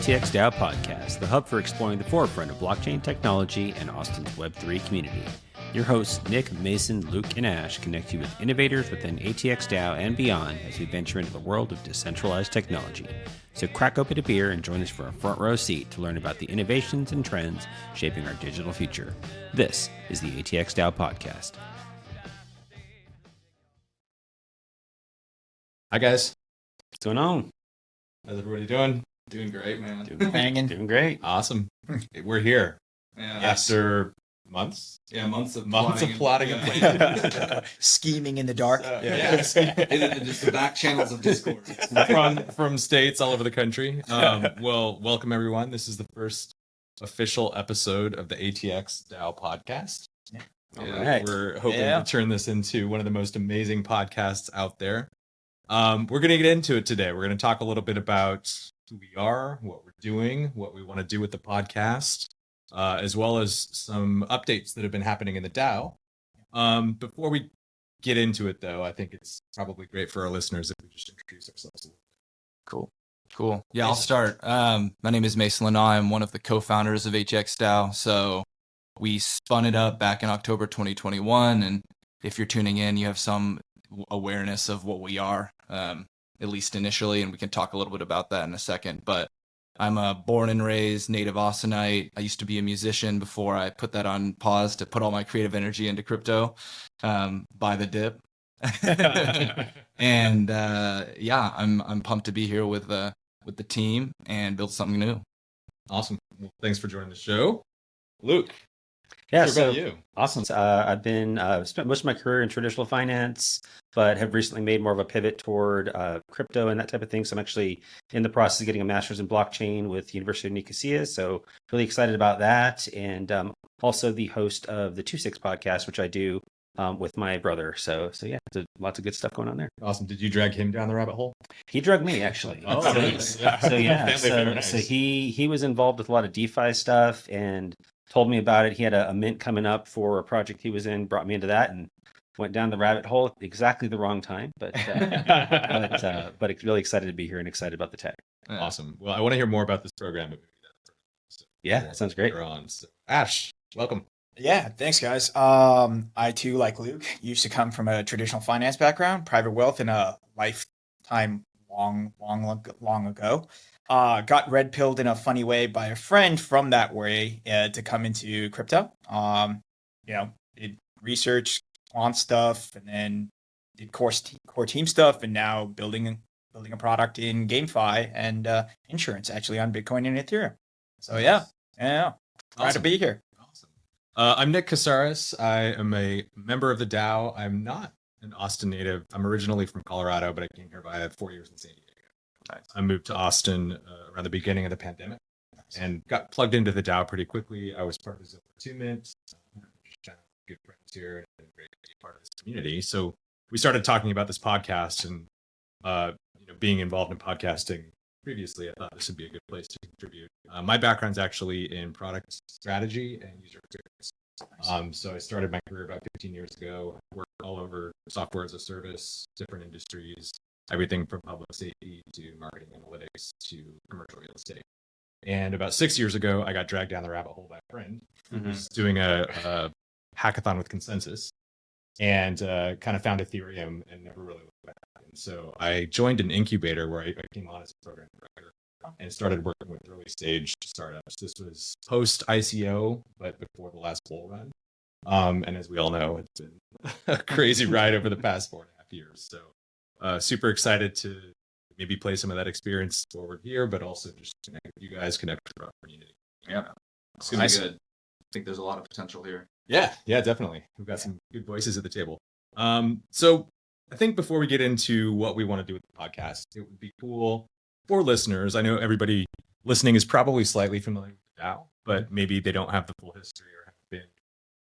ATX DAO Podcast, the hub for exploring the forefront of blockchain technology and Austin's Web3 community. Your hosts, Nick, Mason, Luke, and Ash, connect you with innovators within ATX DAO and beyond as we venture into the world of decentralized technology. So crack open a beer and join us for a front row seat to learn about the innovations and trends shaping our digital future. This is the ATX DAO Podcast. Hi, guys. What's going on? How's everybody doing? Doing great, man. Doing great. Awesome. We're here. Yeah, After months? Yeah, months of plotting and planning. Scheming in the dark. Just the back channels of Discord. from states all over the country. Well, welcome everyone. This is the first official episode of the ATX DAO Podcast. All right. We're hoping to turn this into one of the most amazing podcasts out there. We're going to get into it today. We're going to talk a little bit about who we are, what we're doing, what we want to do with the podcast, as well as some updates that have been happening in the DAO. Before we get into it, though, I think it's probably great for our listeners if we just introduce ourselves a little bit. Cool. Yeah, I'll start. My name is Mason Lanai. I'm one of the co-founders of ATX DAO. So we spun it up back in October 2021. And if you're tuning in, you have some awareness of what we are, at least initially, and we can talk a little bit about that in a second. But I'm a born and raised native Austinite. I used to be a musician before I put that on pause to put all my creative energy into crypto, by the dip. And I'm pumped to be here with the team and build something new. Awesome. Well, thanks for joining the show, Luke. Yeah, What about you? Awesome. I've been spent most of my career in traditional finance, but have recently made more of a pivot toward crypto and that type of thing. So I'm actually in the process of getting a master's in blockchain with the University of Nicosia. So really excited about that. And also the host of the 26 podcast, which I do with my brother. So yeah, lots of good stuff going on there. Awesome. Did you drag him down the rabbit hole? He drugged me, actually. Oh, nice. So he was involved with a lot of DeFi stuff and told me about it. He had a mint coming up for a project he was in, brought me into that, and went down the rabbit hole at exactly the wrong time. But really excited to be here and excited about the tech. Awesome. Well, I want to hear more about this program. Yeah, that sounds great. Later on. So, Ash, welcome. Yeah, thanks, guys. I too, like Luke, used to come from a traditional finance background, private wealth in a lifetime long ago. Got red pilled in a funny way by a friend from that way to come into crypto. Did research, quant stuff, and then did core team stuff, and now building a product in GameFi and insurance, actually on Bitcoin and Ethereum. So yeah, glad to be here. Awesome. I'm Nick Casares. I am a member of the DAO. I'm not an Austin native. I'm originally from Colorado, but I came here by 4 years in San Diego. Nice. I moved to Austin around the beginning of the pandemic and got plugged into the DAO pretty quickly. I was part of the Zillow 2 Mint, good friends here, and great to be part of this community. So we started talking about this podcast and being involved in podcasting previously. I thought this would be a good place to contribute. My background's actually in product strategy and user experience. So I started my career about 15 years ago. I worked all over software as a service, different industries. Everything from public safety to marketing analytics to commercial real estate. And about 6 years ago, I got dragged down the rabbit hole by a friend who was doing a hackathon with Consensus and kind of found Ethereum and never really looked back. And so I joined an incubator where I came on as a program director and started working with early stage startups. This was post ICO, but before the last bull run. And as we all know, it's been a crazy ride over the past 4.5 years. So super excited to maybe play some of that experience forward here, but also just connect with you guys, connect with our community. Yeah, it's gonna be good. I think there's a lot of potential here. Yeah, definitely. We've got some good voices at the table. So I think before we get into what we want to do with the podcast, it would be cool for listeners. I know everybody listening is probably slightly familiar with the DAO, but maybe they don't have the full history or haven't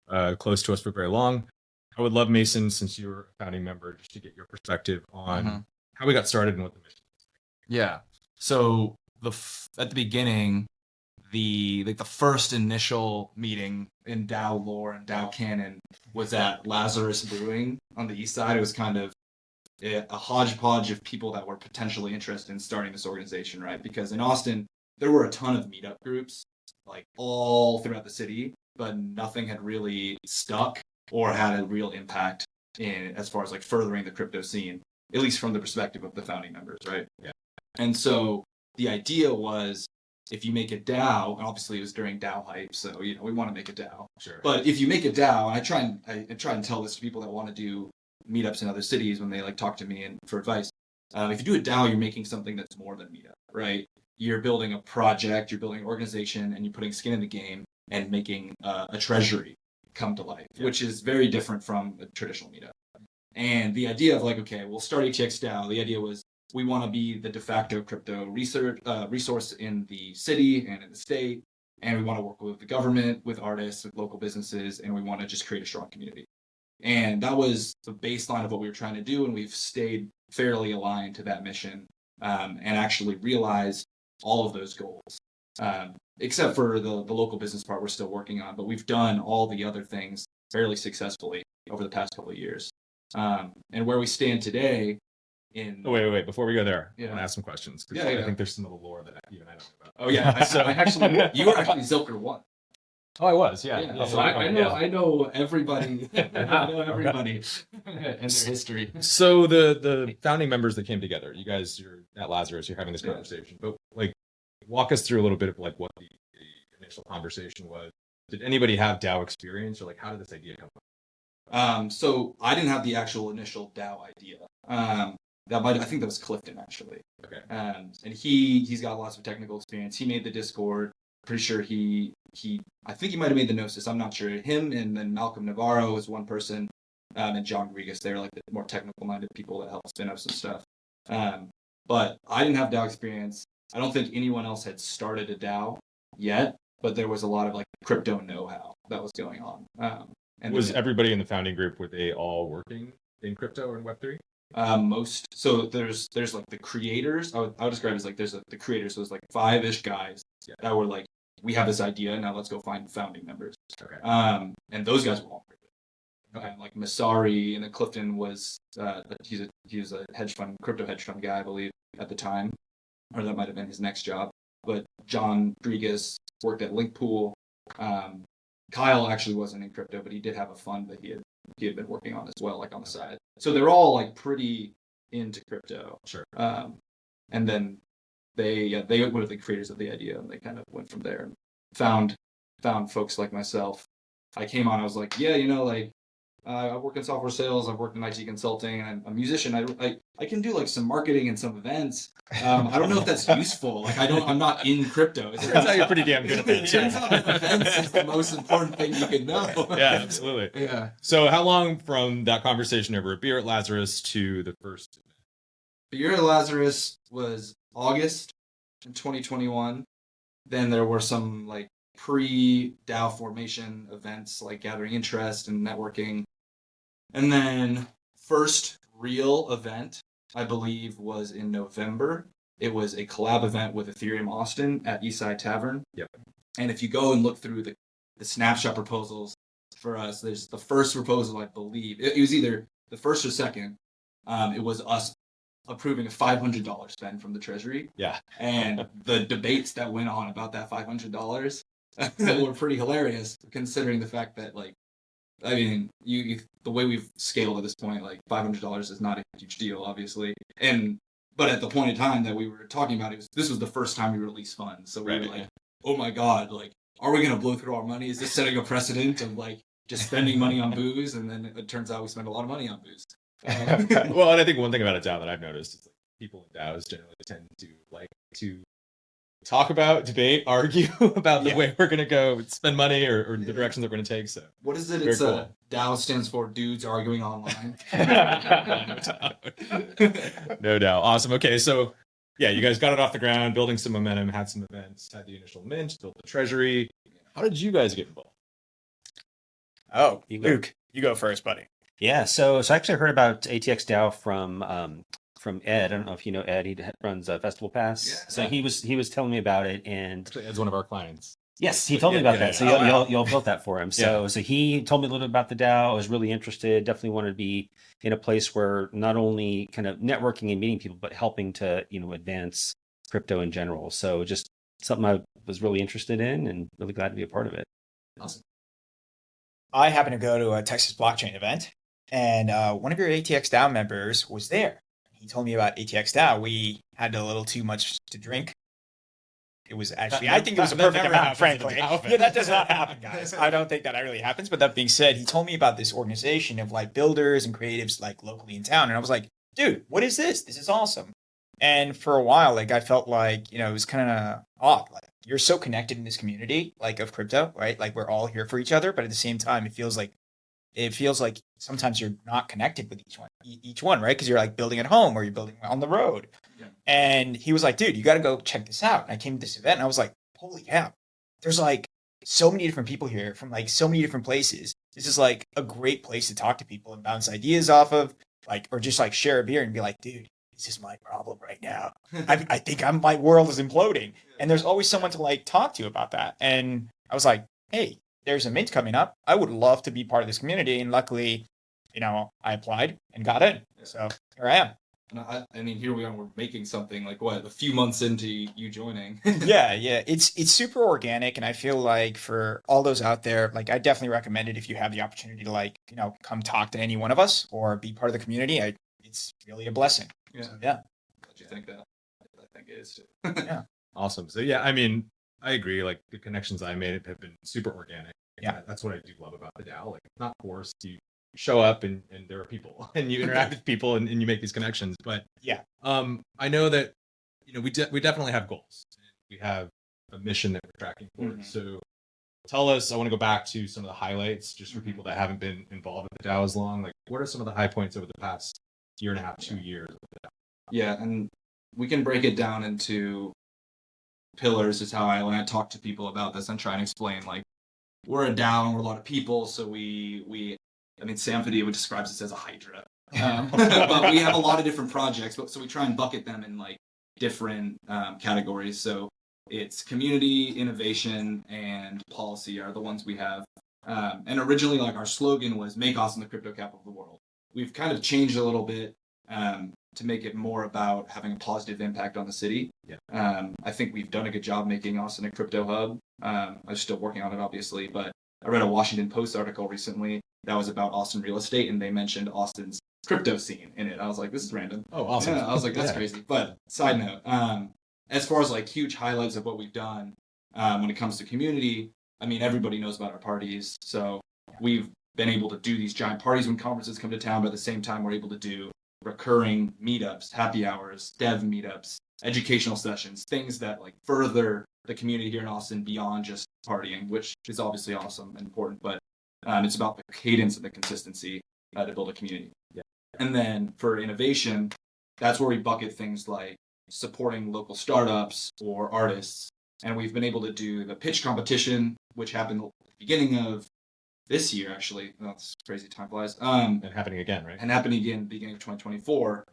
been close to us for very long. I would love, Mason, since you're a founding member, just to get your perspective on how we got started and what the mission is. Yeah. So at the beginning, the first initial meeting in DAO lore and DAO canon was at Lazarus Brewing on the east side. It was kind of a hodgepodge of people that were potentially interested in starting this organization, right? Because in Austin, there were a ton of meetup groups, like all throughout the city, but nothing had really stuck or had a real impact in as far as like furthering the crypto scene, at least from the perspective of the founding members, right? Yeah. And so the idea was, if you make a DAO, and obviously it was during DAO hype, so we want to make a DAO. Sure. But if you make a DAO, and I try and tell this to people that want to do meetups in other cities when they like talk to me and for advice. If you do a DAO, you're making something that's more than meetup, right? You're building a project, you're building an organization, and you're putting skin in the game and making a treasury come to life, which is very different from a traditional meetup. And the idea of like, okay, we'll start ATX DAO. The idea was we want to be the de facto crypto resource in the city and in the state, and we want to work with the government, with artists, with local businesses, and we want to just create a strong community. And that was the baseline of what we were trying to do, and we've stayed fairly aligned to that mission, and actually realized all of those goals. Except for the local business part we're still working on, but we've done all the other things fairly successfully over the past couple of years. And where we stand today in... Oh, wait. Before we go there, Yeah. I want to ask some questions. Yeah. I think there's some of the lore that even I don't know about. Oh, yeah. You were actually Zilker 1. Oh, I was, yeah. So I know everybody. I know everybody and their history. So the founding members that came together, you guys, you're at Lazarus, you're having this conversation, but like, walk us through a little bit of like what the initial conversation was. Did anybody have DAO experience, or like how did this idea come up? So I didn't have the actual initial DAO idea. I think that was Clifton actually. Okay. And he's got lots of technical experience. He made the Discord. Pretty sure I think he might have made the Gnosis. I'm not sure. Him and then Malcolm Navarro is one person, and John Rodriguez. They're like the more technical-minded people that help spin up some stuff. But I didn't have DAO experience. I don't think anyone else had started a DAO yet, but there was a lot of like crypto know-how that was going on. And Was everybody in the founding group, were they all working in crypto or in Web3? So there's like the creators. I would describe it as like there's the creators. So there's like 5-ish guys that were like, we have this idea, now let's go find founding members. Okay. And those guys were all crypto. Like Masari, and then Clifton was he was a crypto hedge fund guy, I believe, at the time, or that might have been his next job. But John Rodriguez worked at Linkpool. Kyle actually wasn't in crypto, but he did have a fund that he had been working on as well, like on the side. So they're all like pretty into crypto. Sure. And then they were the creators of the idea, and they kind of went from there and found folks like myself. I came on, I was like, I work in software sales, I've worked in IT consulting, and I'm a musician. I can do like some marketing and some events. I don't know if that's useful. Like I'm not in crypto. Turns out you're pretty damn good at that. Turns out that events is the most important thing you can know. Yeah, absolutely. Yeah. So how long from that conversation over a beer at Lazarus to the first? The year at Lazarus was August in 2021. Then there were some like pre-DAO formation events, like gathering interest and networking. And then first real event, I believe, was in November. It was a collab event with Ethereum Austin at Eastside Tavern. Yep. And if you go and look through the snapshot proposals for us, there's the first proposal, I believe. It was either the first or second. It was us approving a $500 spend from the treasury. Yeah. And the debates that went on about that $500 were pretty hilarious, considering the fact that, like, I mean, the way we've scaled at this point, like $500 is not a huge deal, obviously. But at the point in time that we were talking about, this was the first time we released funds. So we were like, oh my God, like, are we going to blow through our money? Is this setting a precedent of like just spending money on booze? And then it turns out we spend a lot of money on booze. Well, and I think one thing about a DAO that I've noticed is like people in DAOs generally tend to like to talk about, debate, argue about the way we're going to go spend money or the direction that we're going to take. So what is it? Very It's cool. DAO stands for dudes arguing online. No doubt. Awesome. Okay, so yeah, you guys got it off the ground, building some momentum, had some events, had the initial mint, built the treasury. How did you guys get involved? Oh, You go. Luke, you go first, buddy. Yeah, so I actually heard about ATX DAO from Ed. I don't know if you know Ed. He runs Festival Pass. Yeah. So he was telling me about it, and Actually, Ed's one of our clients. yes, he told me Yeah, about yeah, that. So yeah. y'all built that for him. So he told me a little bit about the DAO. I was really interested. Definitely wanted to be in a place where not only kind of networking and meeting people, but helping to advance crypto in general. So just something I was really interested in and really glad to be a part of it. Awesome. I happened to go to a Texas blockchain event, and one of your ATX DAO members was there. He told me about ATX DAO. We had a little too much to drink. It was actually, I think it was a perfect amount, frankly. Yeah, that does not happen, guys. I don't think that really happens. But that being said, he told me about this organization of like builders and creatives like locally in town. And I was like, dude, what is this? This is awesome. And for a while, like I felt like, you know, it was kind of odd. Like you're so connected in this community, like of crypto, right? Like we're all here for each other. But at the same time, it feels like sometimes you're not connected with each one, right? Because you're like building at home or you're building on the road. Yeah. And he was like, dude, you got to go check this out. And I came to this event and I was like, holy cow, there's like so many different people here from like so many different places. This is like a great place to talk to people and bounce ideas off of, like, or just like share a beer and be like, dude, this is my problem right now. I think my world is imploding. And there's always someone to like talk to about that. And I was like, hey, there's a mint coming up. I would love to be part of this community. And luckily, you know, I applied and got in. So here I am. And I mean, here we are, we're making something like what, a few months into you joining. Yeah. It's super organic. And I feel like for all those out there, like I definitely recommend it if you have the opportunity to like, you know, come talk to any one of us or be part of the community. It's really a blessing. Yeah. So, yeah. Glad you think that. I think it is too. Yeah. Awesome. So yeah, I mean, I agree. Like the connections I made have been super organic. Yeah. That's what I do love about the DAO. Like it's not forced. You show up and there are people and you interact with people and you make these connections. But yeah, I know that, you know, we definitely have goals. We have a mission that we're tracking for. Mm-hmm. So tell us, I want to go back to some of the highlights just for people that haven't been involved with the DAO as long. Like what are some of the high points over the past year and a half, 2 years of the DAO? Yeah. And we can break it down into pillars is how when I talk to people about this and try and explain, like, we're a DAO and we're a lot of people, so I mean, Sam Fadilla describes us as a hydra, but we have a lot of different projects, so we try and bucket them in like different categories. So it's community, innovation, and policy are the ones we have. And originally, like our slogan was "Make Austin the crypto capital of the world." We've kind of changed a little bit to make it more about having a positive impact on the city. Yeah. I think we've done a good job making Austin a crypto hub. I'm still working on it, obviously, but I read a Washington Post article recently that was about Austin real estate, and they mentioned Austin's crypto scene in it. I was like, this is random. Oh, awesome. Yeah, I was like, that's crazy. But side note, as far as like huge highlights of what we've done when it comes to community, I mean, everybody knows about our parties. So we've been able to do these giant parties when conferences come to town, but at the same time, we're able to do recurring meetups, happy hours, dev meetups, educational sessions, things that like further the community here in Austin beyond just partying, which is obviously awesome and important, but it's about the cadence and the consistency to build a community. Yeah. And then for innovation, that's where we bucket things like supporting local startups or artists. And we've been able to do the pitch competition, which happened at the beginning of this year, actually. That's crazy, time flies. And happening again, right? And happening again beginning of 2024.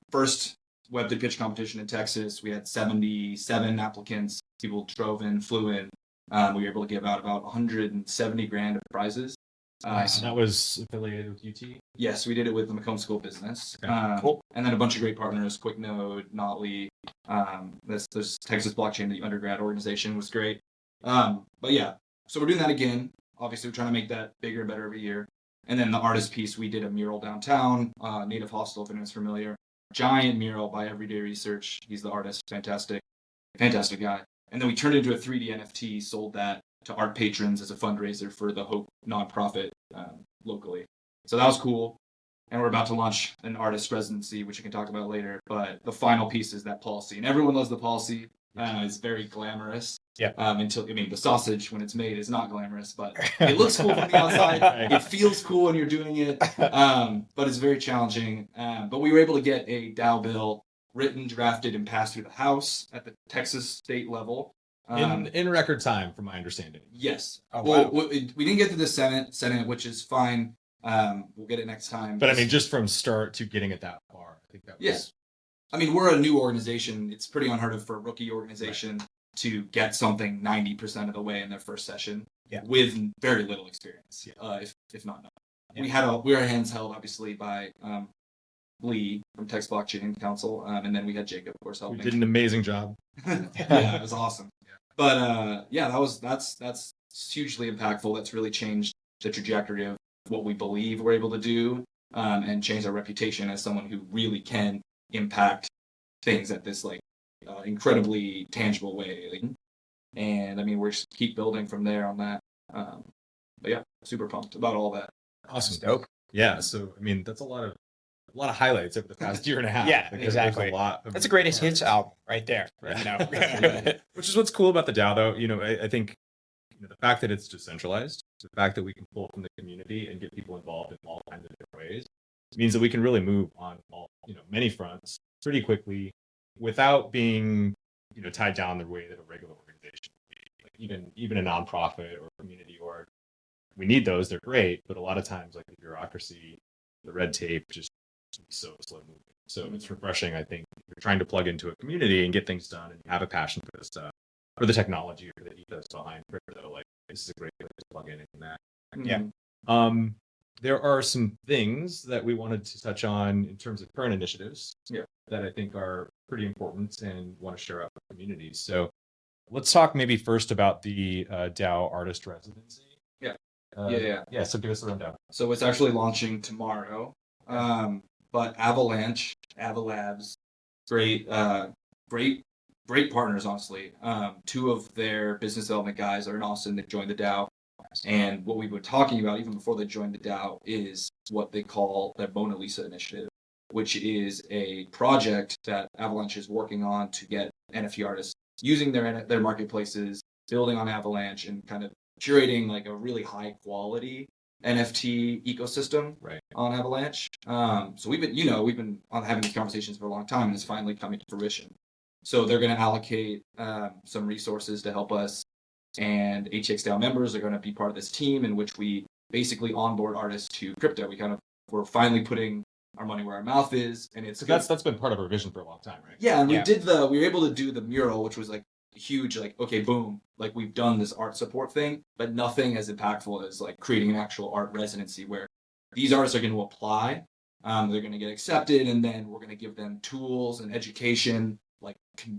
First Web3 pitch competition in Texas. We had 77 applicants. People drove in, flew in. We were able to give out about 170 grand of prizes. Nice. That was affiliated with UT? Yes, we did it with the Macomb School of Business. Okay. Cool. And then a bunch of great partners, QuickNode, Notley, this Texas Blockchain, the undergrad organization was great. But yeah, so we're doing that again. Obviously, we're trying to make that bigger and better every year. And then the artist piece, we did a mural downtown, Native Hostel, if anyone's familiar. Giant mural by Everyday Research. He's the artist. Fantastic guy. And then we turned it into a 3D NFT, sold that to art patrons as a fundraiser for the Hope nonprofit locally. So that was cool. And we're about to launch an artist residency, which we can talk about later. But the final piece is that policy. And everyone loves the policy. It's very glamorous. Yeah. The sausage, when it's made, is not glamorous, but it looks cool from the outside. It feels cool when you're doing it. But it's very challenging. But we were able to get a DAO bill written, drafted, and passed through the House at the Texas state level. In record time, from my understanding. Yes. Oh, well, wow. we didn't get to the Senate, which is fine. We'll get it next time. But I mean, just from start to getting it that far, I think that was... Yes. I mean, we're a new organization. It's pretty unheard of for a rookie organization to get something 90% of the way in their first session with very little experience, if not none. Yeah. We had our hands held, obviously, by Lee from Text Blockchain Council, and then we had Jacob, of course, We helping. did an amazing job. Yeah, it was awesome. But yeah, that's hugely impactful. That's really changed the trajectory of what we believe we're able to do, and change our reputation as someone who really can impact things at this like incredibly tangible way. Like, and I mean, we're just keep building from there on that. But yeah, super pumped about all that. Awesome. Dope. Yeah. So I mean, that's a lot of highlights over the past year and a half. Yeah, Like, exactly. There's a lot. That's a greatest hits album right there. Right. You know? Which is what's cool about the DAO, though. I think the fact that it's decentralized, the fact that we can pull from the community and get people involved in all kinds of different ways, means that we can really move on all many fronts pretty quickly without being tied down the way that a regular organization would be. Like even a nonprofit or community org, we need those. They're great, but a lot of times, like the bureaucracy, the red tape, just so slow moving. So it's refreshing, I think, if you're trying to plug into a community and get things done and you have a passion for this stuff, for the technology or the ethos behind crypto, like this is a great place to plug in that. Yeah. There are some things that we wanted to touch on in terms of current initiatives that I think are pretty important and want to share out with communities. So let's talk maybe first about the DAO artist residency. Yeah. So give us a rundown. So it's actually launching tomorrow. But Avalanche, Avalabs, great partners, honestly. Two of their business development guys are in Austin. They joined the DAO. And what we've been talking about, even before they joined the DAO, is what they call their Mona Lisa initiative, which is a project that Avalanche is working on to get NFT artists using their marketplaces, building on Avalanche, and kind of curating like a really high quality NFT ecosystem on Avalanche. So we've been having these conversations for a long time, and it's finally coming to fruition. So they're going to allocate some resources to help us, and ATX DAO members are going to be part of this team in which we basically onboard artists to crypto. We're finally putting our money where our mouth is, and it's that's been part of our vision for a long time, right? Yeah, and we were able to do the mural, which was like huge, like, okay, boom, like we've done this art support thing, but nothing as impactful as like creating an actual art residency where these artists are going to apply, they're going to get accepted, and then we're going to give them tools and education, like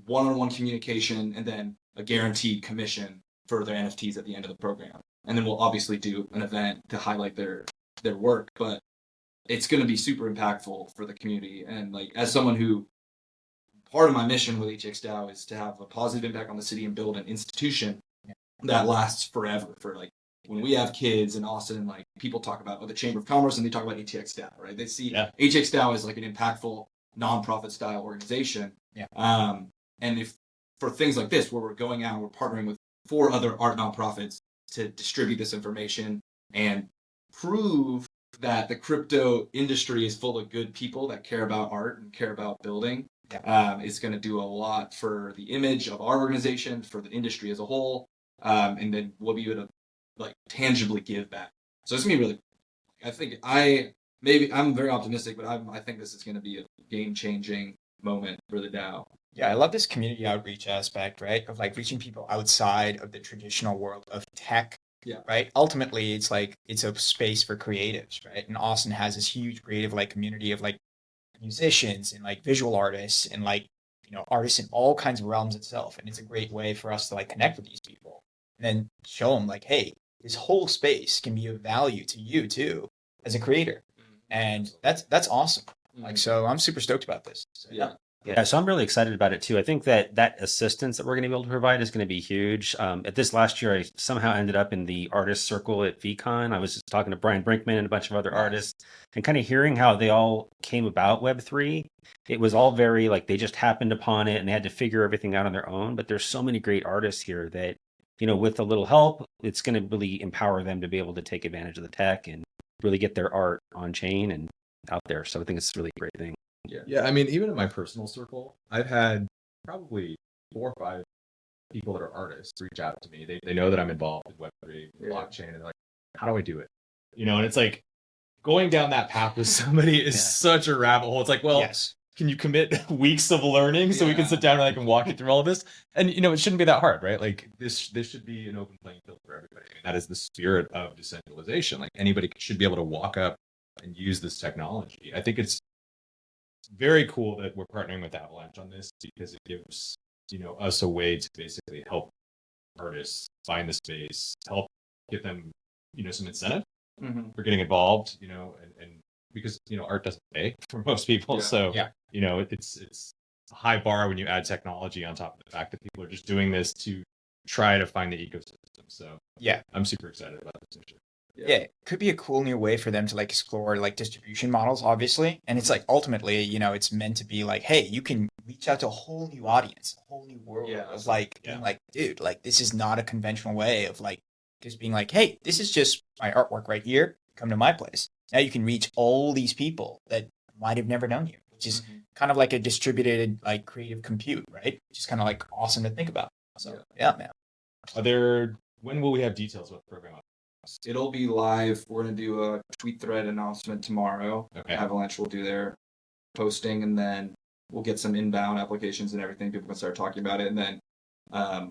one-on-one communication, and then a guaranteed commission for their NFTs at the end of the program. And then we'll obviously do an event to highlight their work, but it's going to be super impactful for the community. And like, as someone who, part of my mission with ATX DAO is to have a positive impact on the city and build an institution that lasts forever. For like, when we have kids in Austin, like people talk about the Chamber of Commerce and they talk about ATX DAO, right? They see ATX DAO as like an impactful nonprofit style organization. And if for things like this, where we're going out, we're partnering with 4 other art nonprofits to distribute this information and prove that the crypto industry is full of good people that care about art and care about building. It's going to do a lot for the image of our organization, for the industry as a whole, and then we'll be able to like tangibly give back. So it's going to be really, I think I'm very optimistic, but I think this is going to be a game-changing moment for the DAO. Yeah, I love this community outreach aspect, right? Of like reaching people outside of the traditional world of tech. Right. Ultimately, it's like it's a space for creatives, right? And Austin has this huge creative like community of like musicians and like visual artists and like artists in all kinds of realms itself. And it's a great way for us to like connect with these people and then show them like, hey, this whole space can be of value to you too as a creator. And that's awesome. Like, so I'm super stoked about this. So, Yeah, so I'm really excited about it too. I think that assistance that we're going to be able to provide is going to be huge. At this last year, I somehow ended up in the artist circle at VCon. I was just talking to Brian Brinkman and a bunch of other artists and kind of hearing how they all came about Web3. It was all very like they just happened upon it and they had to figure everything out on their own. But there's so many great artists here that, with a little help, it's going to really empower them to be able to take advantage of the tech and really get their art on chain and out there. So I think it's really a great thing. Yeah, I mean, even in my personal circle, I've had probably 4 or 5 people that are artists reach out to me. They know that I'm involved in Web3, blockchain, and they're like, how do I do it? And it's like going down that path with somebody is such a rabbit hole. It's like, well, can you commit weeks of learning so we can sit down and I can walk you through all of this? And, it shouldn't be that hard, right? Like this should be an open playing field for everybody. And that is the spirit of decentralization. Like anybody should be able to walk up and use this technology. I think it's very cool that we're partnering with Avalanche on this because it gives us a way to basically help artists find the space, help get them some incentive for getting involved, and because art doesn't pay for most people, so it's a high bar when you add technology on top of the fact that people are just doing this to try to find the ecosystem. So I'm super excited about this initiative. Yeah, it could be a cool new way for them to like explore like distribution models, obviously. And it's like ultimately, it's meant to be like, hey, you can reach out to a whole new audience, a whole new world of like, being like, dude, like this is not a conventional way of like just being like, hey, this is just my artwork right here. Come to my place. Now you can reach all these people that might have never known you, which is kind of like a distributed like creative compute, right? Which is kind of like awesome to think about. So yeah, man. When will we have details about the program? It'll be live. We're going to do a tweet thread announcement tomorrow. Okay. Avalanche will do their posting, and then we'll get some inbound applications and everything. People can start talking about it. And then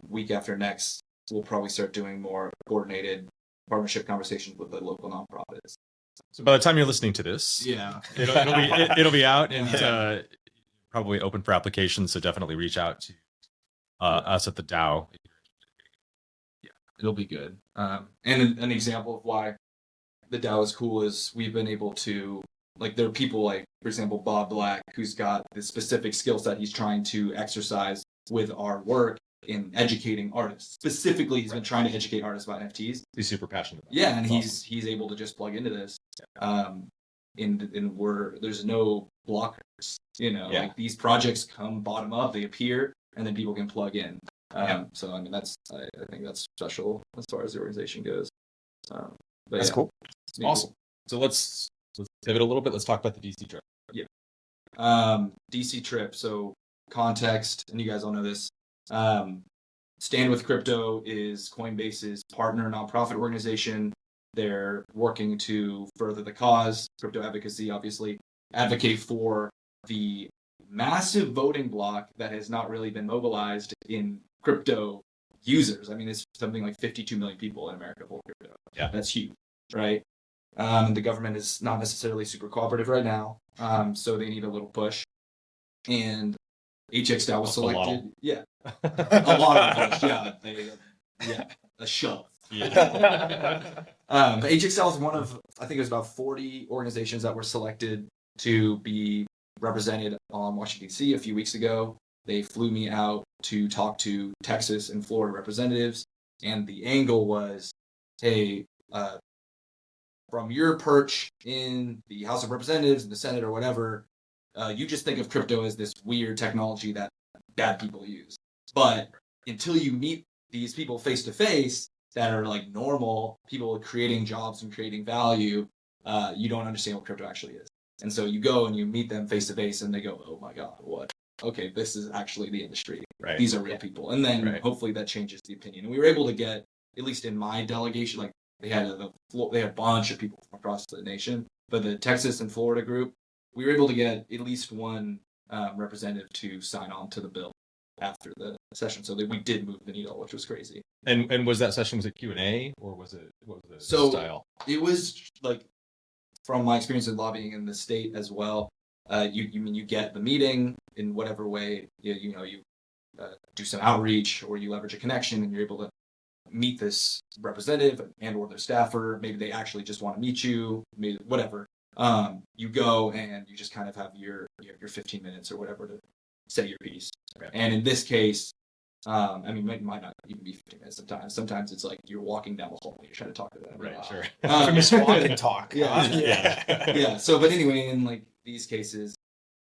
week after next, we'll probably start doing more coordinated partnership conversations with the local nonprofits. So by the time you're listening to this, it'll be out and probably open for applications. So definitely reach out to us at the DAO. It'll be good. And an example of why the DAO is cool is we've been able to, like, there are people like, for example, Bob Black, who's got this specific skill set he's trying to exercise with our work in educating artists. Specifically, he's been trying to educate artists about NFTs. He's super passionate about and he's able to just plug into this. There's no blockers, like these projects come bottom up, they appear, and then people can plug in. So I mean, I think that's special as far as the organization goes. That's cool. Awesome. So let's pivot a little bit. Let's talk about the DC trip. DC trip. So context, and you guys all know this. Stand with Crypto is Coinbase's partner nonprofit organization. They're working to further the cause, crypto advocacy, obviously, advocate for the massive voting block that has not really been mobilized in crypto users. I mean, it's something like 52 million people in America hold crypto. Yeah. That's huge, right? The government is not necessarily super cooperative right now, so they need a little push. And ATX DAO was selected. A lot of push. A shove. But ATX DAO is one of, I think it was about 40 organizations that were selected to be represented on Washington, D.C. a few weeks ago. They flew me out to talk to Texas and Florida representatives, and the angle was, hey, from your perch in the House of Representatives, the Senate, or whatever, you just think of crypto as this weird technology that bad people use. But until you meet these people face to face that are like normal people creating jobs and creating value, you don't understand what crypto actually is. And so you go and you meet them face to face, and they go, "Oh my God, what? Okay, this is actually the industry. Right. These are real people." And then hopefully that changes the opinion. And we were able to get, at least in my delegation, like they had a bunch of people from across the nation, but the Texas and Florida group, we were able to get at least one representative to sign on to the bill after the session, so that we did move the needle, which was crazy. And was that session, was it Q&A, or what was the style? It was like, from my experience in lobbying in the state as well, you get the meeting in whatever way, you do some outreach, or you leverage a connection, and you're able to meet this representative and or their staffer. Maybe they actually just want to meet you, maybe whatever. You go and you just kind of have your 15 minutes or whatever to say your piece. Okay. And in this case, I mean, it might not even be 15 minutes sometimes. Sometimes it's like you're walking down the hall and you're trying to talk to them. Right, sure. Just walk and talk. Yeah. So, but anyway, in like these cases,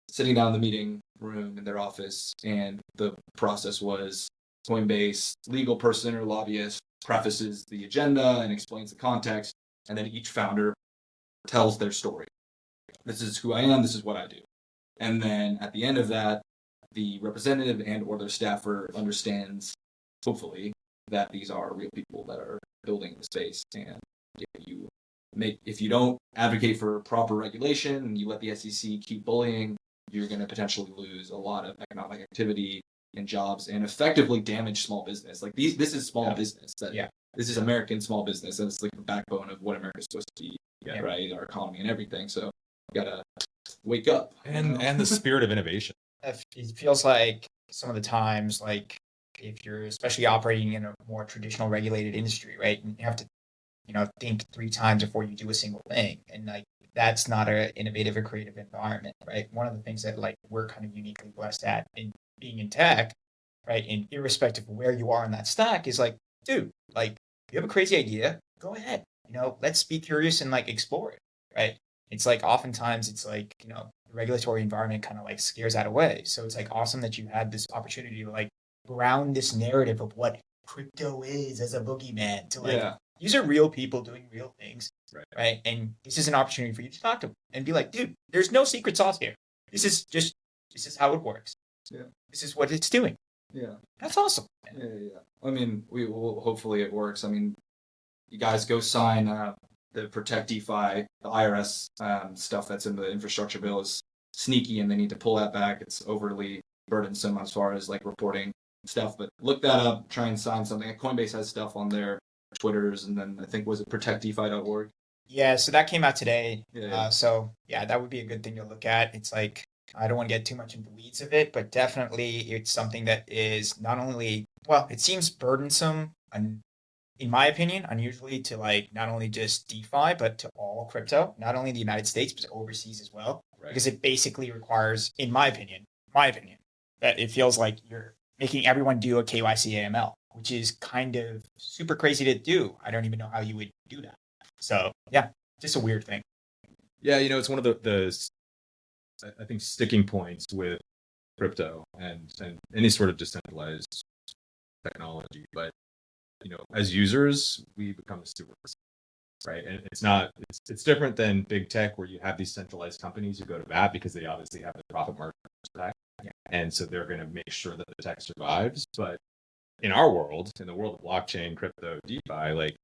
sitting down in the meeting room in their office, and the process was Coinbase legal person or lobbyist prefaces the agenda and explains the context, and then each founder tells their story. This is who I am, this is what I do. And then at the end of that, the representative and or their staffer understands, hopefully, that these are real people that are building the space. And if you don't advocate for proper regulation and you let the SEC keep bullying, you're going to potentially lose a lot of economic activity and jobs, and effectively damage small business. Like this is small business. This is American small business, and it's like the backbone of what America's supposed to be, right? Our economy and everything. So you gotta wake up. And the spirit of innovation. It feels like some of the times, like if you're especially operating in a more traditional regulated industry, right, and you have to, think 3 times before you do a single thing, and like that's not an innovative or creative environment, right? One of the things that like we're kind of uniquely blessed at in being in tech, right, and irrespective of where you are in that stack, is like, dude, like you have a crazy idea, go ahead, let's be curious and like explore it, right? It's like oftentimes it's like, the regulatory environment kind of like scares that away. So it's like awesome that you had this opportunity to like ground this narrative of what crypto is as a boogeyman to like, these are real people doing real things, right? And this is an opportunity for you to talk to them and be like, dude, there's no secret sauce here. This is how it works. Yeah. This is what it's doing. Yeah. That's awesome. Yeah. I mean, we will, hopefully it works. I mean, you guys go sign the Protect DeFi, the IRS stuff that's in the infrastructure bill is sneaky and they need to pull that back. It's overly burdensome as far as like reporting stuff, but look that up, try and sign something. Coinbase has stuff on their Twitters, and then I think, was it protectdefi.org? Yeah, so that came out today. Yeah. So yeah, that would be a good thing to look at. It's like, I don't want to get too much into the weeds of it, but definitely it's something that is not only, well, it seems burdensome and, in my opinion, unusually to like not only just DeFi, but to all crypto, not only in the United States, but overseas as well. Right. Because it basically requires, in my opinion, that it feels like you're making everyone do a KYC AML, which is kind of super crazy to do. I don't even know how you would do that. So yeah, just a weird thing. Yeah, it's one of the I think sticking points with crypto and any sort of decentralized technology. But as users, we become the stewards, right? And it's different than big tech where you have these centralized companies who go to bat because they obviously have the profit margin to protect, and so they're going to make sure that the tech survives. But in our world, in the world of blockchain, crypto, DeFi, like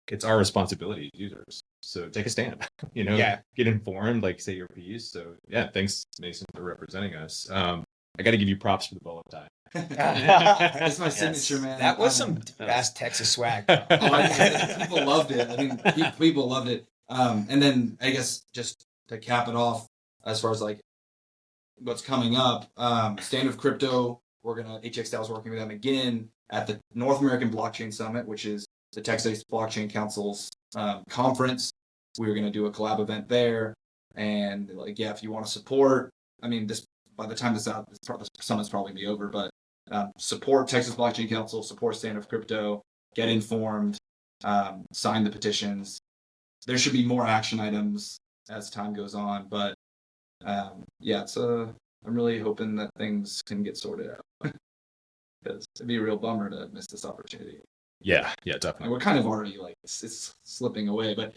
it's our responsibility as users. So take a stand, get informed, like say your piece. So yeah, thanks Mason for representing us. I got to give you props for the bow tie. That's my signature, man. That was some fast Texas swag. People loved it. I think people loved it. And then I guess just to cap it off, as far as like what's coming up, Stand of Crypto, ATX DAO is working with them again at the North American Blockchain Summit, which is the Texas Blockchain Council's conference. We were going to do a collab event there, and like, yeah, if you want to support, I mean, by the time this out, the summit's probably be over, but support Texas Blockchain Council, support Stand of Crypto, get informed, sign the petitions. There should be more action items as time goes on, but yeah, I'm really hoping that things can get sorted out because it'd be a real bummer to miss this opportunity. Yeah, definitely. We're kind of already like it's slipping away, but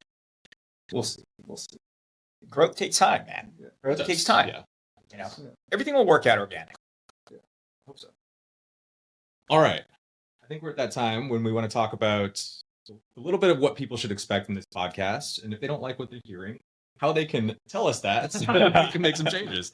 we'll see. Growth takes time, man. Yeah. Growth takes time. Yeah. Everything will work out organically. Yeah, hope so. All right. I think we're at that time when we want to talk about a little bit of what people should expect from this podcast, and if they don't like what they're hearing, how they can tell us that so that we can make some changes.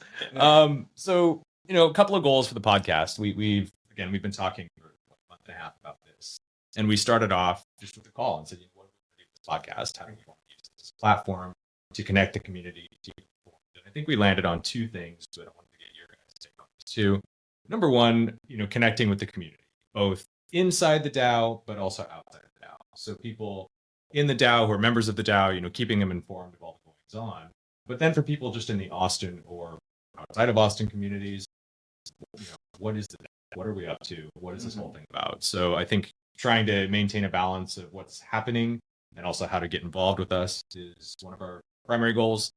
So a couple of goals for the podcast. We've been talking for a month and a half about this, and we started off just with a call and said, what do we do with this podcast? How do we want to use this platform to connect the community? And I think we landed on two things, but I wanted to get your guys' take on this too. Number one, connecting with the community, both inside the DAO, but also outside the DAO. So people in the DAO who are members of the DAO, keeping them informed of all the goings on. But then for people just in the Austin or outside of Austin communities, what is the DAO? What are we up to? What is this whole thing about? So I think trying to maintain a balance of what's happening and also how to get involved with us is one of our primary goals.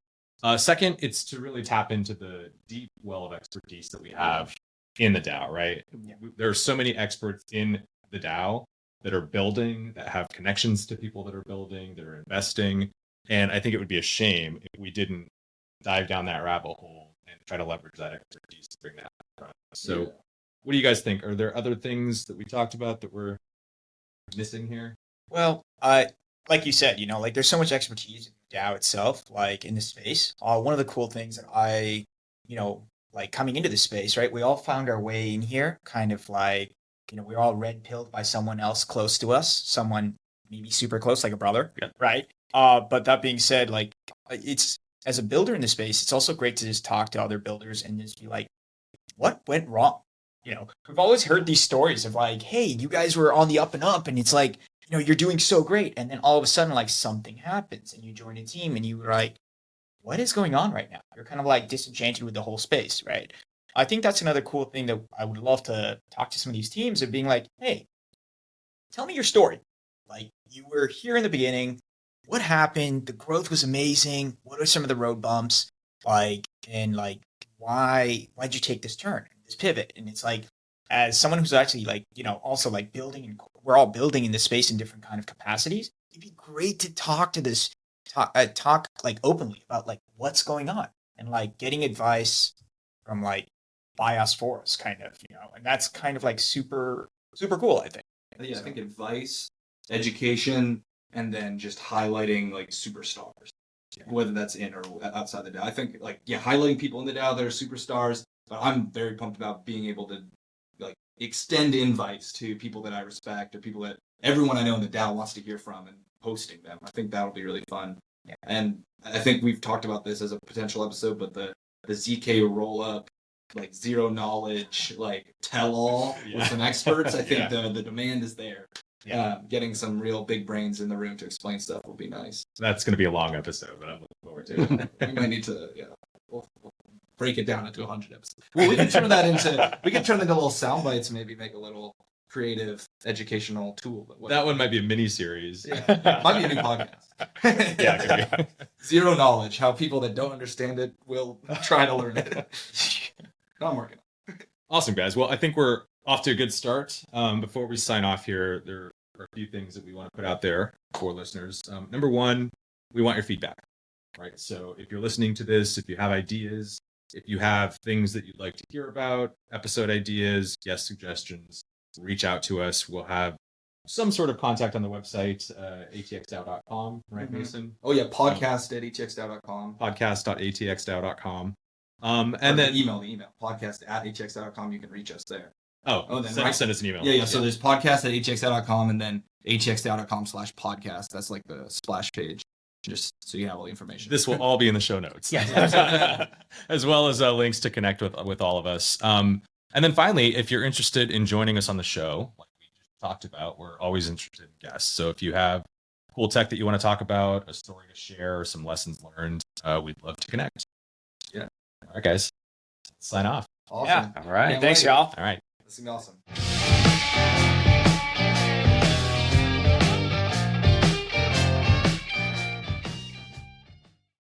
Second, it's to really tap into the deep well of expertise that we have in the DAO, right? Yeah. There are so many experts in the DAO that are building, that have connections to people that are building, that are investing. And I think it would be a shame if we didn't dive down that rabbit hole and try to leverage that expertise to bring that up. So what do you guys think? Are there other things that we talked about that we're missing here? Well, like you said, like there's so much expertise in the DAO itself, like in the space. One of the cool things that I, like coming into the space, right? We all found our way in here, kind of like, we're all red pilled by someone else close to us, someone maybe super close, like a brother, right? But that being said, like it's as a builder in the space, it's also great to just talk to other builders and just be like, what went wrong? We've always heard these stories of like, hey, you guys were on the up and up, and it's like, you're doing so great. And then all of a sudden, like something happens and you join a team and you're like, what is going on right now? You're kind of like disenchanted with the whole space, right? I think that's another cool thing that I would love to talk to some of these teams of being like, hey, tell me your story. Like, you were here in the beginning. What happened? The growth was amazing. What are some of the road bumps? Like, and like, why'd you take this turn, this pivot? And it's like, as someone who's actually like, also like building, and we're all building in this space in different kind of capacities. It'd be great to talk like openly about like what's going on and like getting advice from like by us for us kind of, and that's kind of like super, super cool, I think. Yeah, I think advice, education, and then just highlighting like superstars, whether that's in or outside the DAO. I think highlighting people in the DAO that are superstars, but I'm very pumped about being able to like extend invites to people that I respect or people that everyone I know in the DAO wants to hear from and posting them. I think that'll be really fun. Yeah. And I think we've talked about this as a potential episode, but the ZK roll up, like zero knowledge, like tell all with some experts. I think the demand is there. Yeah. Getting some real big brains in the room to explain stuff will be nice. That's going to be a long episode, but I'm looking forward to it. We might need to, we'll break it down into 100 episodes. Well, we can turn that into little sound bites, maybe make a little creative educational tool. But that one might be a mini series. Yeah. Might be a new podcast. Yeah, could be. Zero knowledge, how people that don't understand it will try to learn it. I'm working on it. Awesome, guys. Well, I think we're off to a good start. Before we sign off here, there are a few things that we want to put out there for listeners. Number one, we want your feedback, right? So if you're listening to this, if you have ideas, if you have things that you'd like to hear about, episode ideas, guest suggestions, reach out to us. We'll have some sort of contact on the website, atxdao.com, right, Mason? Oh, yeah, podcast at atxdao.com. Podcast.atxdao.com. And then the email, podcast at atxdao.com. You can reach us there. Then send us an email. Yeah. So there's podcast at atxdao.com and then atxdao.com/podcast. That's like the splash page, just so you have all the information. This will all be in the show notes. As well as links to connect with all of us. And then finally, if you're interested in joining us on the show, like we just talked about, we're always interested in guests. So if you have cool tech that you want to talk about, a story to share, or some lessons learned, we'd love to connect. Yeah. All right, guys. Sign off. Awesome. Yeah. All right. Thanks, y'all. All right. This is gonna be awesome.